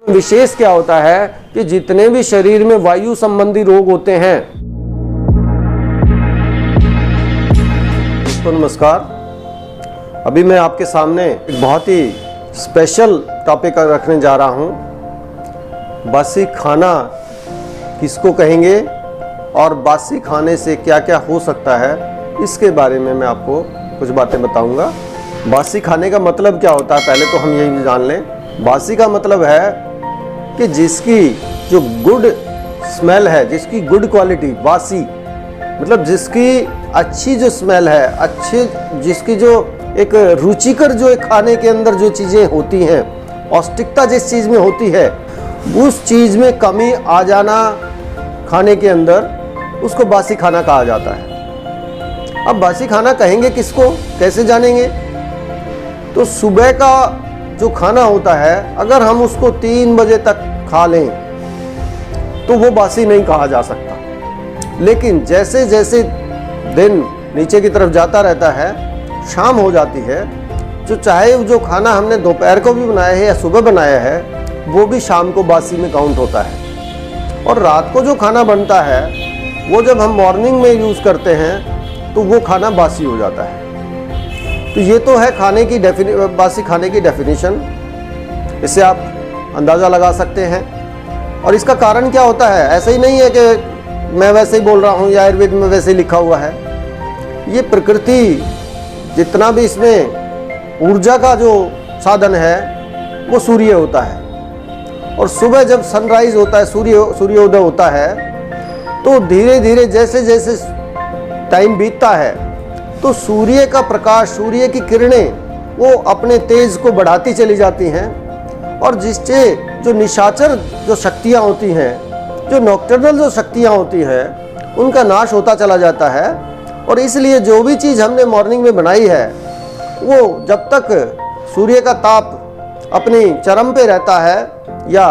विशेष क्या होता है कि जितने भी शरीर में वायु संबंधी रोग होते हैं। तो नमस्कार, अभी मैं आपके सामने एक बहुत ही स्पेशल टॉपिक रखने जा रहा हूं। बासी खाना किसको कहेंगे और बासी खाने से क्या क्या हो सकता है, इसके बारे में मैं आपको कुछ बातें बताऊंगा। बासी खाने का मतलब क्या होता है, पहले तो हम यही जान लें। बासी का मतलब है कि जिसकी जो गुड स्मेल है, जिसकी गुड क्वालिटी, बासी मतलब जिसकी अच्छी जो स्मेल है, अच्छी जिसकी जो एक रुचिकर जो एक खाने के अंदर जो चीज़ें होती हैं, पौष्टिकता जिस चीज़ में होती है, उस चीज़ में कमी आ जाना खाने के अंदर, उसको बासी खाना कहा जाता है। अब बासी खाना कहेंगे किसको, कैसे जानेंगे? तो सुबह का जो खाना होता है, अगर हम उसको 3 बजे तक खा लें तो वो बासी नहीं कहा जा सकता। लेकिन जैसे जैसे दिन नीचे की तरफ जाता रहता है, शाम हो जाती है, चाहे जो खाना हमने दोपहर को भी बनाया है या सुबह बनाया है, वो भी शाम को बासी में काउंट होता है। और रात को जो खाना बनता है, वो जब हम मॉर्निंग में यूज़ करते हैं तो वो खाना बासी हो जाता है। तो ये तो है खाने की बासी खाने की डेफिनेशन। इससे आप अंदाज़ा लगा सकते हैं। और इसका कारण क्या होता है? ऐसा ही नहीं है कि मैं वैसे ही बोल रहा हूँ या आयुर्वेद में वैसे ही लिखा हुआ है। ये प्रकृति जितना भी इसमें ऊर्जा का जो साधन है, वो सूर्य होता है। और सुबह जब सनराइज होता है, सूर्योदय होता है, तो धीरे धीरे जैसे जैसे टाइम बीतता है, तो सूर्य का प्रकाश, सूर्य की किरणें वो अपने तेज को बढ़ाती चली जाती हैं। और जिससे जो निशाचर जो शक्तियाँ होती हैं, जो नॉकटर्नल जो शक्तियाँ होती हैं, उनका नाश होता चला जाता है। और इसलिए जो भी चीज़ हमने मॉर्निंग में बनाई है, वो जब तक सूर्य का ताप अपनी चरम पे रहता है या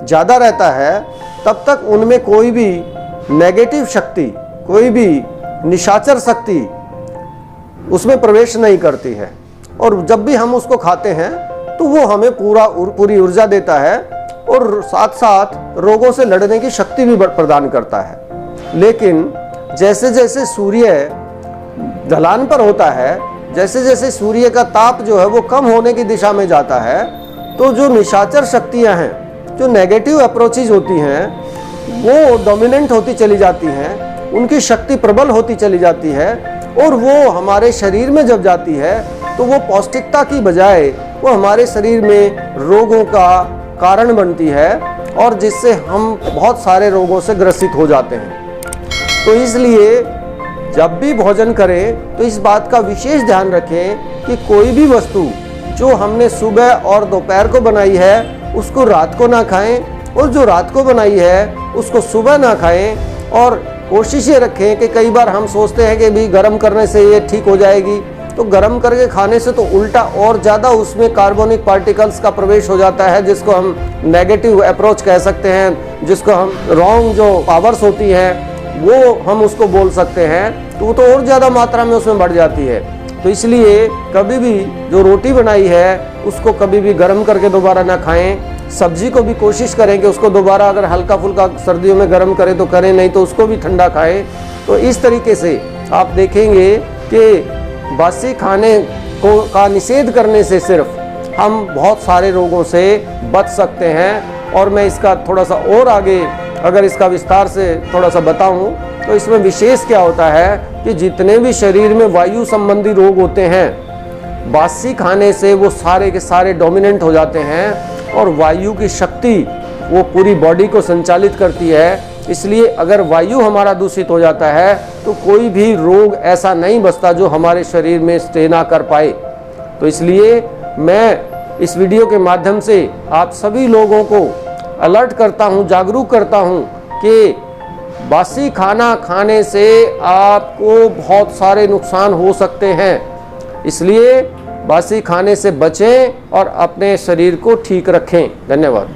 ज़्यादा रहता है, तब तक उनमें कोई भी नेगेटिव शक्ति, कोई भी निशाचर शक्ति उसमें प्रवेश नहीं करती है। और जब भी हम उसको खाते हैं तो वो हमें पूरी ऊर्जा देता है और साथ साथ रोगों से लड़ने की शक्ति भी प्रदान करता है। लेकिन जैसे जैसे सूर्य ढलान पर होता है, जैसे जैसे सूर्य का ताप जो है वो कम होने की दिशा में जाता है, तो जो निशाचर शक्तियां हैं, जो नेगेटिव अप्रोचेज होती हैं, वो डोमिनेंट होती चली जाती हैं, उनकी शक्ति प्रबल होती चली जाती है। और वो हमारे शरीर में जब जाती है तो वो पौष्टिकता की बजाय वो हमारे शरीर में रोगों का कारण बनती है, और जिससे हम बहुत सारे रोगों से ग्रसित हो जाते हैं। तो इसलिए जब भी भोजन करें तो इस बात का विशेष ध्यान रखें कि कोई भी वस्तु जो हमने सुबह और दोपहर को बनाई है, उसको रात को ना खाएं, और जो रात को बनाई है उसको सुबह ना खाएं। और कोशिश ये रखें कि कई बार हम सोचते हैं कि भी गर्म करने से ये ठीक हो जाएगी, तो गर्म करके खाने से तो उल्टा और ज़्यादा उसमें कार्बनिक पार्टिकल्स का प्रवेश हो जाता है, जिसको हम नेगेटिव अप्रोच कह सकते हैं, जिसको हम रॉन्ग जो पावर्स होती हैं वो हम उसको बोल सकते हैं। तो वो तो और ज़्यादा मात्रा में उसमें बढ़ जाती है। तो इसलिए कभी भी जो रोटी बनाई है उसको कभी भी गर्म करके दोबारा ना खाएं। सब्जी को भी कोशिश करें कि उसको दोबारा अगर हल्का फुल्का सर्दियों में गर्म करें तो करें, नहीं तो उसको भी ठंडा खाएं। तो इस तरीके से आप देखेंगे कि बासी खाने का निषेध करने से सिर्फ हम बहुत सारे रोगों से बच सकते हैं। और मैं इसका थोड़ा सा और आगे अगर इसका विस्तार से थोड़ा सा बताऊं, तो इसमें विशेष क्या होता है कि जितने भी शरीर में वायु संबंधी रोग होते हैं, बासी खाने से वो सारे के सारे डोमिनेंट हो जाते हैं। और वायु की शक्ति वो पूरी बॉडी को संचालित करती है। इसलिए अगर वायु हमारा दूषित हो जाता है तो कोई भी रोग ऐसा नहीं बचता जो हमारे शरीर में स्टे ना कर पाए। तो इसलिए मैं इस वीडियो के माध्यम से आप सभी लोगों को अलर्ट करता हूँ, जागरूक करता हूँ कि बासी खाना खाने से आपको बहुत सारे नुकसान हो सकते हैं। इसलिए बासी खाने से बचें और अपने शरीर को ठीक रखें। धन्यवाद।